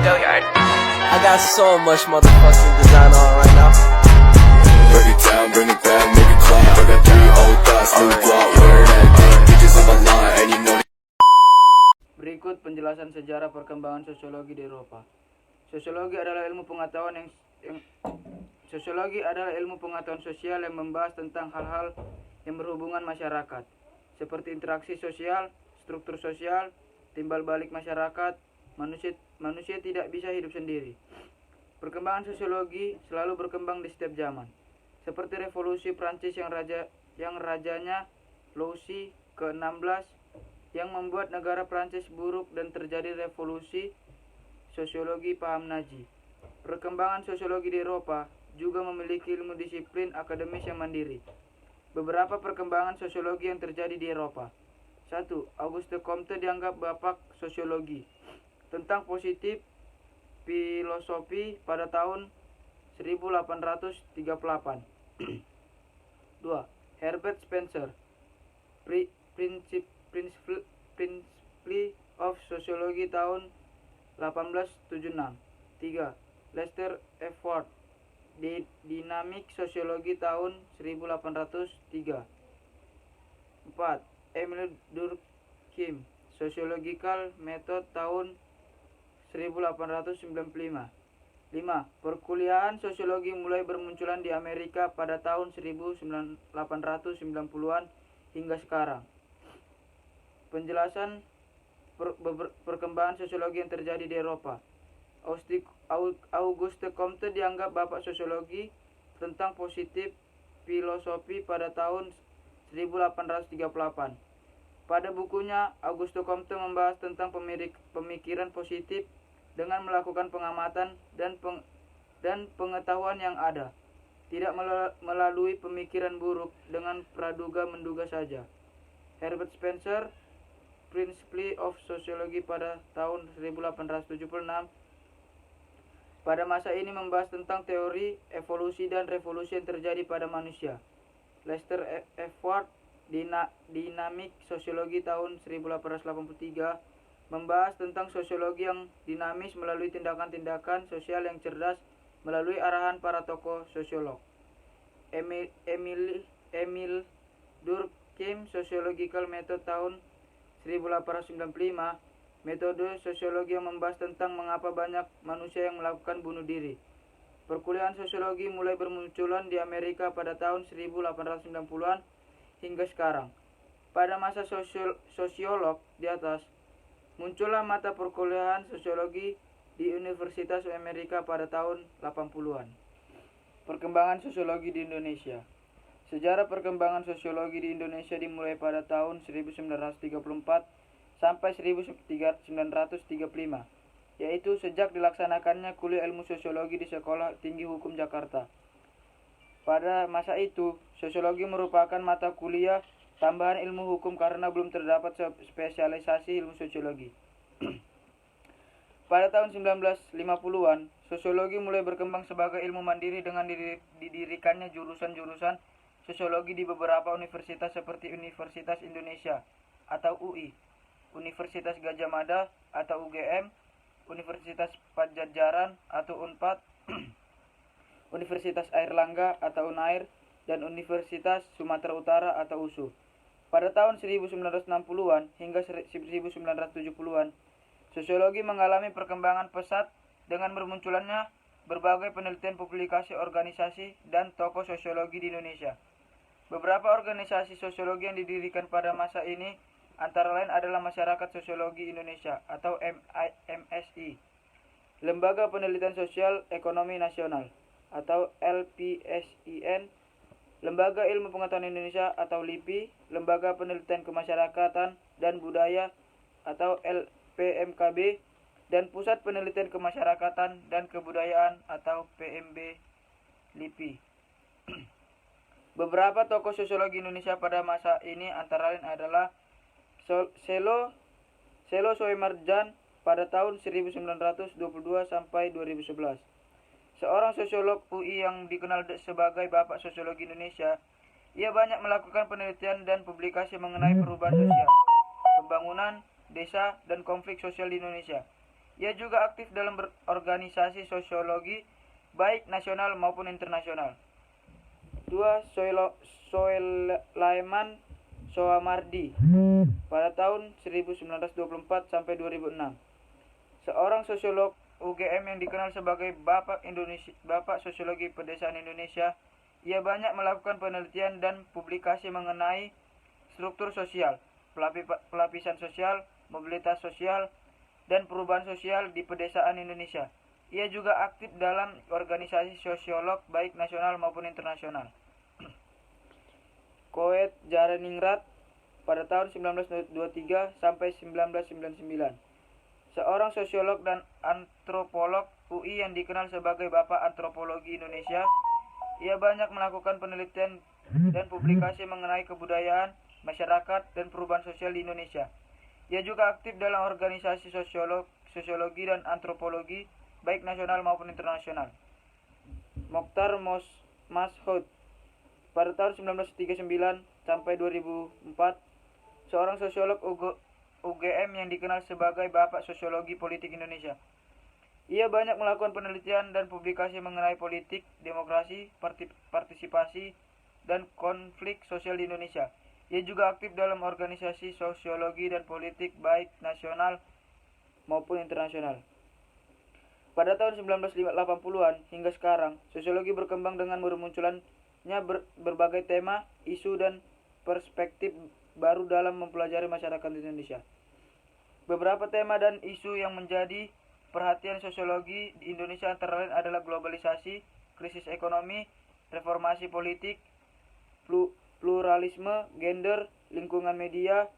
Billiard. I got so much motherfucking design on right now. Break it down, bring it back, make it clap. I got 3 old thoughts, new block, where that dick, bitches on my line, and you know. Berikut penjelasan sejarah perkembangan sosiologi di Eropa. Sosiologi adalah ilmu pengetahuan sosial yang membahas tentang hal-hal yang berhubungan masyarakat, seperti interaksi sosial, struktur sosial, timbal balik masyarakat. Manusia tidak bisa hidup sendiri. Perkembangan sosiologi selalu berkembang di setiap zaman, seperti revolusi Prancis yang rajanya Louis ke-16 yang membuat negara Prancis buruk dan terjadi revolusi sosiologi paham Nazi. Perkembangan sosiologi di Eropa juga memiliki ilmu disiplin akademis yang mandiri. Beberapa perkembangan sosiologi yang terjadi di Eropa. 1. Auguste Comte dianggap bapak sosiologi. Tentang positif filosofi pada tahun 1838. 2. Herbert Spencer, Principles of Sociology tahun 1876. 3. Lester F. Ward, Dinamik Sosiologi tahun 1803. 4. Emile Durkheim, Sociological Method tahun 1895. 5. Perkuliahan sosiologi mulai bermunculan di Amerika pada tahun 1890-an hingga sekarang. Penjelasan perkembangan sosiologi yang terjadi di Eropa. Auguste Comte dianggap bapak sosiologi tentang positif filosofi pada tahun 1838. Pada bukunya, Auguste Comte membahas tentang pemikiran positif dengan melakukan pengamatan dan pengetahuan yang ada, tidak melalui pemikiran buruk dengan praduga menduga saja. Herbert Spencer, Principles of Sociology pada tahun 1876. Pada masa ini membahas tentang teori evolusi dan revolusi yang terjadi pada manusia. Lester F. Ward, Dinamik Sosiologi tahun 1883, membahas tentang sosiologi yang dinamis melalui tindakan-tindakan sosial yang cerdas melalui arahan para tokoh sosiolog. Emile Durkheim, Sociological Method tahun 1895, metode sosiologi yang membahas tentang mengapa banyak manusia yang melakukan bunuh diri. Perkuliahan sosiologi mulai bermunculan di Amerika pada tahun 1890-an hingga sekarang. Pada masa sosiolog di atas, muncullah mata perkuliahan sosiologi di Universitas Amerika pada tahun 80-an. Perkembangan sosiologi di Indonesia. Sejarah perkembangan sosiologi di Indonesia dimulai pada tahun 1934 sampai 1935, yaitu sejak dilaksanakannya kuliah ilmu sosiologi di Sekolah Tinggi Hukum Jakarta. Pada masa itu, sosiologi merupakan mata kuliah tambahan ilmu hukum karena belum terdapat spesialisasi ilmu sosiologi. Pada tahun 1950-an, sosiologi mulai berkembang sebagai ilmu mandiri dengan didirikannya jurusan-jurusan sosiologi di beberapa universitas seperti Universitas Indonesia atau UI, Universitas Gadjah Mada atau UGM, Universitas Padjadjaran atau UNPAD, Universitas Airlangga atau UNAIR, dan Universitas Sumatera Utara atau USU. Pada tahun 1960-an hingga 1970-an, sosiologi mengalami perkembangan pesat dengan bermunculannya berbagai penelitian, publikasi, organisasi, dan tokoh sosiologi di Indonesia. Beberapa organisasi sosiologi yang didirikan pada masa ini antara lain adalah Masyarakat Sosiologi Indonesia atau MSI, Lembaga Penelitian Sosial Ekonomi Nasional atau LPSIN, Lembaga Ilmu Pengetahuan Indonesia atau LIPI, Lembaga Penelitian Kemasyarakatan dan Budaya atau LPMKB, dan Pusat Penelitian Kemasyarakatan dan Kebudayaan atau PMB LIPI. Beberapa tokoh sosiologi Indonesia pada masa ini antara lain adalah Selo Soemarjan pada tahun 1922 sampai 2011. Seorang sosiolog UI yang dikenal sebagai Bapak Sosiologi Indonesia, ia banyak melakukan penelitian dan publikasi mengenai perubahan sosial, pembangunan, desa, dan konflik sosial di Indonesia. Ia juga aktif dalam berorganisasi sosiologi baik nasional maupun internasional. 2. Soelaiman Soamardi pada tahun 1924 sampai 2006. Seorang sosiolog UGM yang dikenal sebagai Bapak Sosiologi Pedesaan Indonesia. Ia banyak melakukan penelitian dan publikasi mengenai struktur sosial, pelapisan sosial, mobilitas sosial, dan perubahan sosial di pedesaan Indonesia. Ia juga aktif dalam organisasi sosiolog baik nasional maupun internasional. Koet Jareningrat pada tahun 1923 sampai 1999. Seorang sosiolog dan antropolog UI yang dikenal sebagai Bapak Antropologi Indonesia. Ia banyak melakukan penelitian dan publikasi mengenai kebudayaan, masyarakat, dan perubahan sosial di Indonesia. Ia juga aktif dalam organisasi sosiologi dan antropologi baik nasional maupun internasional. Mokhtar Mashoud pada tahun 1939 sampai 2004, seorang sosiolog UGM yang dikenal sebagai Bapak Sosiologi Politik Indonesia. Ia banyak melakukan penelitian dan publikasi mengenai politik, demokrasi, partisipasi, dan konflik sosial di Indonesia. Ia juga aktif dalam organisasi sosiologi dan politik baik nasional maupun internasional. Pada tahun 1980-an hingga sekarang, sosiologi berkembang dengan bermunculannya berbagai tema, isu, dan perspektif baru dalam mempelajari masyarakat Indonesia. Beberapa tema dan isu yang menjadi perhatian sosiologi di Indonesia antara lain adalah globalisasi, krisis ekonomi, reformasi politik, pluralisme, gender, lingkungan media,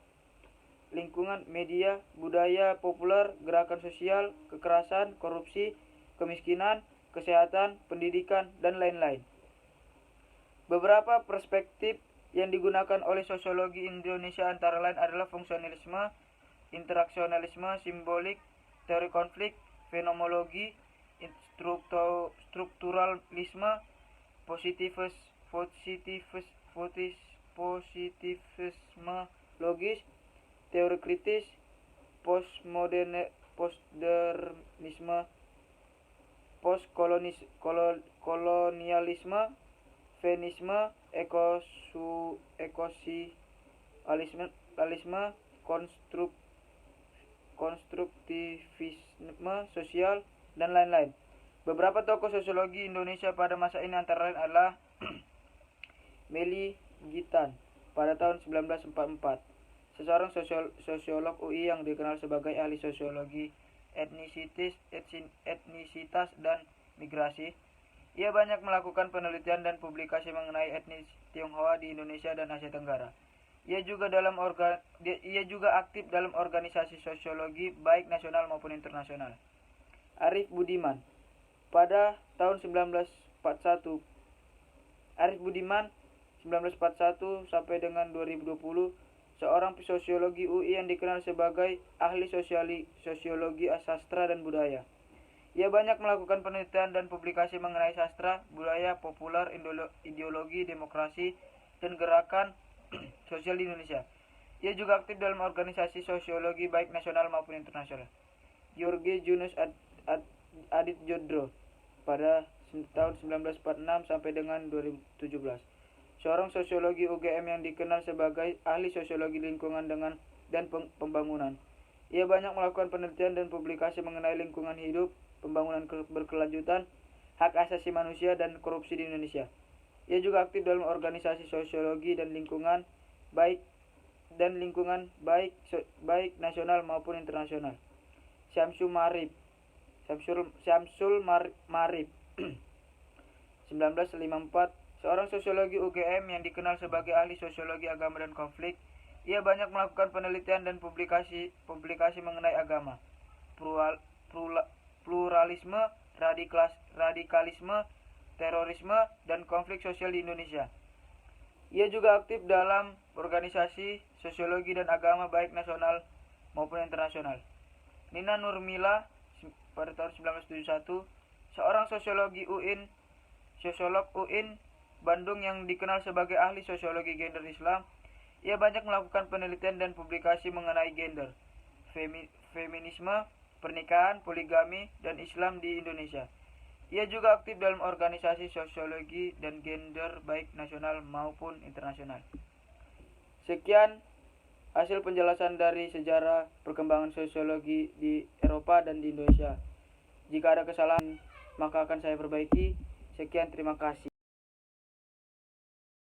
budaya populer, gerakan sosial, kekerasan, korupsi, kemiskinan, kesehatan, pendidikan, dan lain-lain. Beberapa perspektif yang digunakan oleh sosiologi Indonesia antara lain adalah fungsionalisme, interaksionalisme, simbolik, teori konflik, fenomenologi, strukturalisme, positivisme logis, teori kritis, postmodernisme, postkolonialisme, feminisme, ekososialisme, konstruktivisme sosial, dan lain-lain. Beberapa tokoh sosiologi Indonesia pada masa ini antara lain adalah Meli Gitan pada tahun 1944, seseorang sosiolog UI yang dikenal sebagai ahli sosiologi etnisitas dan migrasi. Ia banyak melakukan penelitian dan publikasi mengenai etnis Tionghoa di Indonesia dan Asia Tenggara. Ia juga aktif dalam organisasi sosiologi baik nasional maupun internasional. Arif Budiman pada tahun 1941. Arif Budiman 1941 sampai dengan 2020, seorang sosiologi UI yang dikenal sebagai ahli sosiologi sastra dan budaya. Ia banyak melakukan penelitian dan publikasi mengenai sastra, budaya populer, ideologi, demokrasi, dan gerakan sosial di Indonesia. Ia juga aktif dalam organisasi sosiologi baik nasional maupun internasional. George Yunus Aditjodro pada tahun 1946 sampai dengan 2017. Seorang sosiologi UGM yang dikenal sebagai ahli sosiologi lingkungan dan pembangunan. Ia banyak melakukan penelitian dan publikasi mengenai lingkungan hidup, pembangunan berkelanjutan, hak asasi manusia, dan korupsi di Indonesia. Ia juga aktif dalam organisasi sosiologi dan lingkungan baik nasional maupun internasional. Syamsul Marif 1954, seorang sosiologi UGM yang dikenal sebagai ahli sosiologi agama dan konflik. Ia banyak melakukan penelitian dan publikasi mengenai agama, pluralisme, radikalisme, terorisme, dan konflik sosial di Indonesia. Ia juga aktif dalam organisasi sosiologi dan agama baik nasional maupun internasional. Nina Nurmila pada tahun 1971, seorang sosiolog UIN Bandung yang dikenal sebagai ahli sosiologi gender Islam. Ia banyak melakukan penelitian dan publikasi mengenai gender, feminisme, pernikahan, poligami, dan Islam di Indonesia. Ia juga aktif dalam organisasi sosiologi dan gender baik nasional maupun internasional. Sekian hasil penjelasan dari sejarah perkembangan sosiologi di Eropa dan di Indonesia. Jika ada kesalahan, maka akan saya perbaiki. Sekian, terima kasih.